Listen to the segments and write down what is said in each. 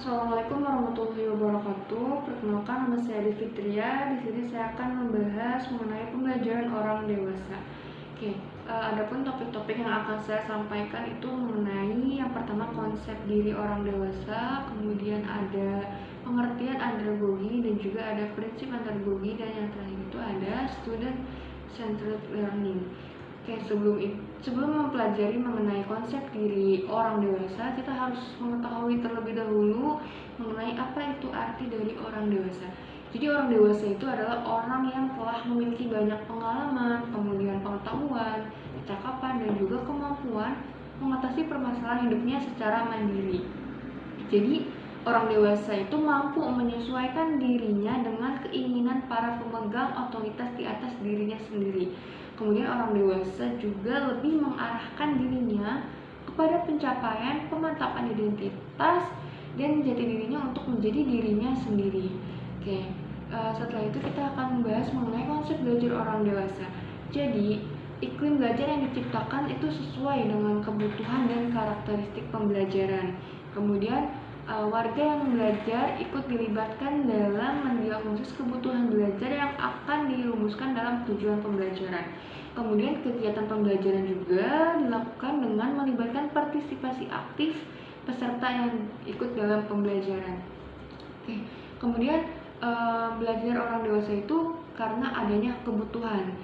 Assalamualaikum warahmatullahi wabarakatuh. Perkenalkan, nama saya Devitria. Di sini saya akan membahas mengenai pembelajaran orang dewasa. Adapun topik-topik yang akan saya sampaikan itu mengenai yang pertama konsep diri orang dewasa, kemudian ada pengertian andragogi dan juga ada prinsip andragogi, dan yang terakhir itu ada student centered learning. Sebelum mempelajari mengenai konsep diri orang dewasa, kita harus mengetahui terlebih dahulu mengenai apa itu arti dari orang dewasa. Jadi orang dewasa itu adalah orang yang telah memiliki banyak pengalaman, kemudian pengetahuan, kecakapan, dan juga kemampuan mengatasi permasalahan hidupnya secara mandiri. Jadi orang dewasa itu mampu menyesuaikan dirinya dengan keinginan para pemegang otoritas di atas dirinya sendiri. Kemudian orang dewasa juga lebih mengarahkan dirinya kepada pencapaian pemantapan identitas dan jati dirinya untuk menjadi dirinya sendiri. Setelah itu kita akan membahas mengenai konsep belajar orang dewasa. Jadi, iklim belajar yang diciptakan itu sesuai dengan kebutuhan dan karakteristik pembelajaran. Kemudian, warga yang belajar ikut dilibatkan dalam mendiagnosis kebutuhan belajar yang akan dirumuskan dalam tujuan pembelajaran. Kemudian kegiatan pembelajaran juga dilakukan dengan melibatkan partisipasi aktif peserta yang ikut dalam pembelajaran. Kemudian belajar orang dewasa itu karena adanya kebutuhan.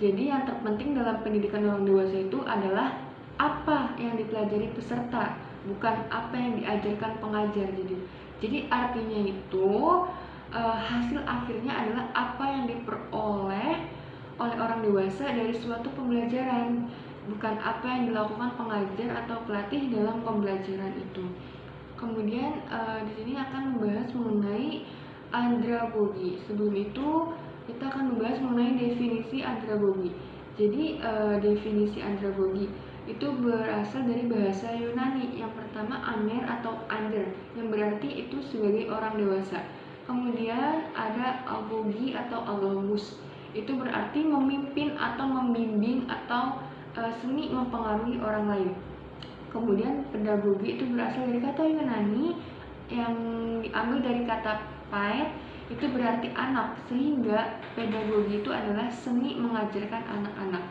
Jadi yang terpenting dalam pendidikan orang dewasa itu adalah apa yang dipelajari peserta, bukan apa yang diajarkan pengajar. Jadi artinya itu hasil akhirnya adalah apa yang diperoleh oleh orang dewasa dari suatu pembelajaran, bukan apa yang dilakukan pengajar atau pelatih dalam pembelajaran itu. Kemudian di sini akan membahas mengenai andragogi. Sebelum itu kita akan membahas mengenai definisi andragogi. Jadi definisi andragogi itu berasal dari bahasa Yunani. Yang pertama aner atau ander, yang berarti itu sebagai orang dewasa. Kemudian ada agogi atau agogos, itu berarti memimpin atau membimbing atau seni mempengaruhi orang lain. Kemudian pedagogi itu berasal dari kata Yunani yang diambil dari kata paet, itu berarti anak, sehingga pedagogi itu adalah seni mengajarkan anak-anak.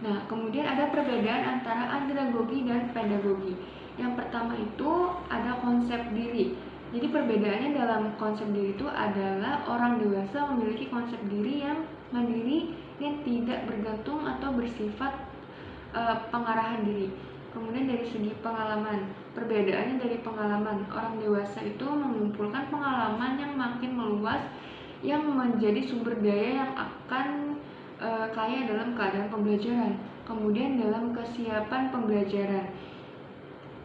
Nah, kemudian ada perbedaan antara andragogi dan pedagogi. Yang pertama itu ada konsep diri. Jadi perbedaannya dalam konsep diri itu adalah orang dewasa memiliki konsep diri yang mandiri dan tidak bergantung atau bersifat pengarahan diri. Kemudian dari segi pengalaman, perbedaannya dari pengalaman, orang dewasa itu mengumpulkan pengalaman yang makin meluas yang menjadi sumber daya yang akan kaya dalam keadaan pembelajaran. Kemudian dalam kesiapan pembelajaran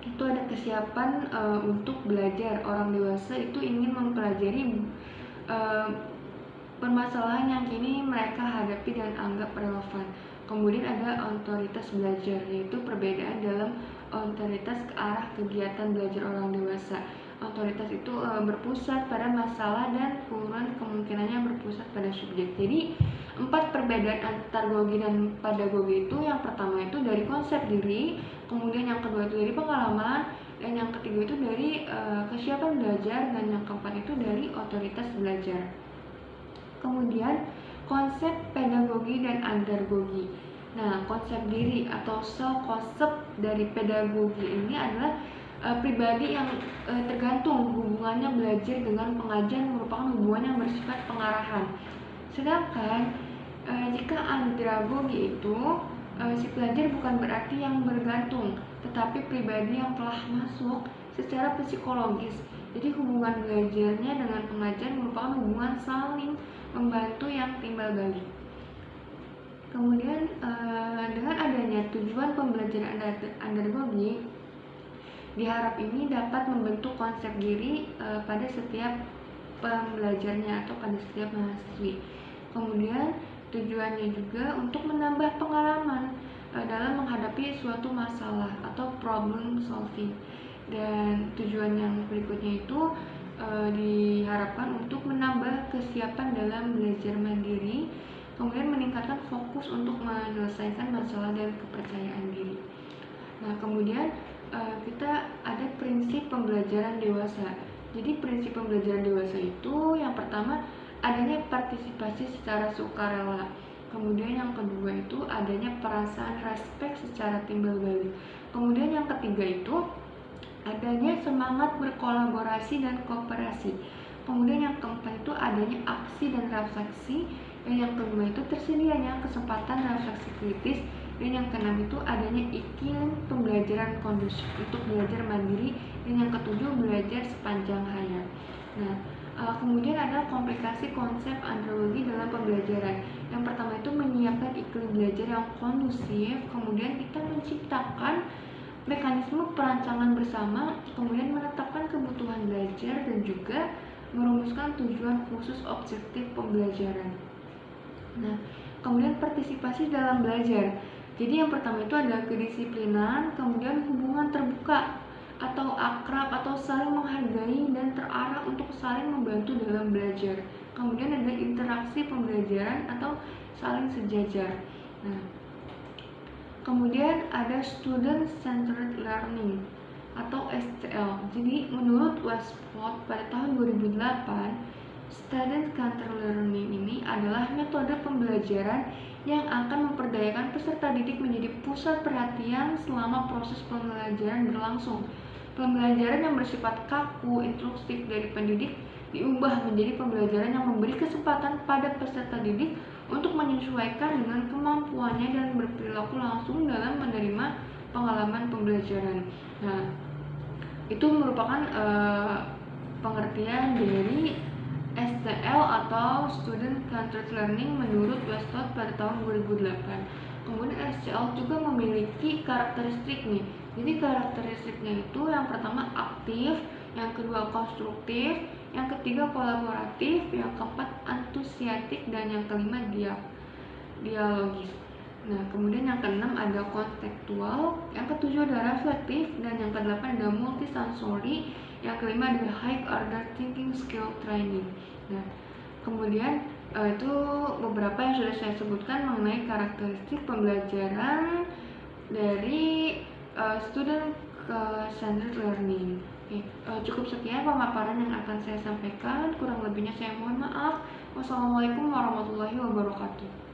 itu ada kesiapan untuk belajar. Orang dewasa itu ingin mempelajari permasalahan yang kini mereka hadapi dan anggap relevan. Kemudian ada otoritas belajar, yaitu perbedaan dalam otoritas ke arah kegiatan belajar orang dewasa. Otoritas itu berpusat pada masalah dan kurang kemungkinannya berpusat pada subjek. Jadi 4 perbedaan andragogi dan pedagogi itu, yang pertama itu dari konsep diri, kemudian yang kedua itu dari pengalaman, dan yang ketiga itu dari kesiapan belajar, dan yang keempat itu dari otoritas belajar. Kemudian konsep pedagogi dan andragogi. Nah, konsep diri atau self-concept dari pedagogi ini adalah pribadi yang tergantung hubungannya belajar dengan pengajar merupakan hubungan yang bersifat pengarahan. Sedangkan jika andragogi itu si pelajar bukan berarti yang bergantung, tetapi pribadi yang telah masuk secara psikologis. Jadi hubungan belajarnya dengan pengajar merupakan hubungan saling membantu yang timbal balik. Kemudian dengan adanya tujuan pembelajaran andragogi, diharap ini dapat membentuk konsep diri pada setiap pembelajarnya atau pada setiap mahasiswi. Kemudian tujuannya juga untuk menambah pengalaman dalam menghadapi suatu masalah atau problem solving. Dan tujuan yang berikutnya itu diharapkan untuk menambah kesiapan dalam belajar mandiri, kemudian meningkatkan fokus untuk menyelesaikan masalah dan kepercayaan diri. Nah, kemudian kita ada prinsip pembelajaran dewasa. Jadi prinsip pembelajaran dewasa itu yang pertama adanya partisipasi secara sukarela. Kemudian yang kedua itu adanya perasaan respek secara timbal balik. Kemudian yang ketiga itu adanya semangat berkolaborasi dan kooperasi. Kemudian yang keempat itu adanya aksi dan refleksi. Dan yang kelima itu tersedianya kesempatan refleksi kritis. Dan yang keenam itu adanya iklim pembelajaran kondusif untuk belajar mandiri. Dan yang ketujuh belajar sepanjang hayat. Nah, kemudian ada komplikasi konsep andragogi dalam pembelajaran. Yang pertama itu menyiapkan iklim belajar yang kondusif. Kemudian kita menciptakan mekanisme perancangan bersama, kemudian menetapkan kebutuhan belajar dan juga merumuskan tujuan khusus objektif pembelajaran. Nah, kemudian partisipasi dalam belajar. Jadi yang pertama itu ada kedisiplinan, kemudian hubungan terbuka atau akrab atau saling menghargai dan terarah untuk saling membantu dalam belajar. Kemudian ada interaksi pembelajaran atau saling sejajar. Nah, kemudian ada Student Centered Learning atau SCL. Jadi menurut Westport pada tahun 2008, Student Centered Learning ini adalah metode pembelajaran yang akan memperdayakan peserta didik menjadi pusat perhatian selama proses pembelajaran berlangsung. Pembelajaran yang bersifat kaku, instruktif dari pendidik diubah menjadi pembelajaran yang memberi kesempatan pada peserta didik untuk menyesuaikan dengan kemampuannya dan berperilaku langsung dalam menerima pengalaman pembelajaran. Nah, itu merupakan pengertian dari STL atau Student Centered Learning menurut Westport pada tahun 2008. Kemudian SCL juga memiliki karakteristik nih. Jadi karakteristiknya itu yang pertama aktif, yang kedua konstruktif, yang ketiga kolaboratif, yang keempat antusiastik, dan yang kelima dialogis. Nah, kemudian yang keenam ada kontekstual, yang ketujuh ada reflektif, dan yang kedelapan ada multisensory, yang kelima ada high order thinking skill training. Nah, kemudian itu beberapa yang sudah saya sebutkan mengenai karakteristik pembelajaran dari student centered learning. Oke, cukup sekian pemaparan yang akan saya sampaikan. Kurang lebihnya saya mohon maaf. Wassalamualaikum warahmatullahi wabarakatuh.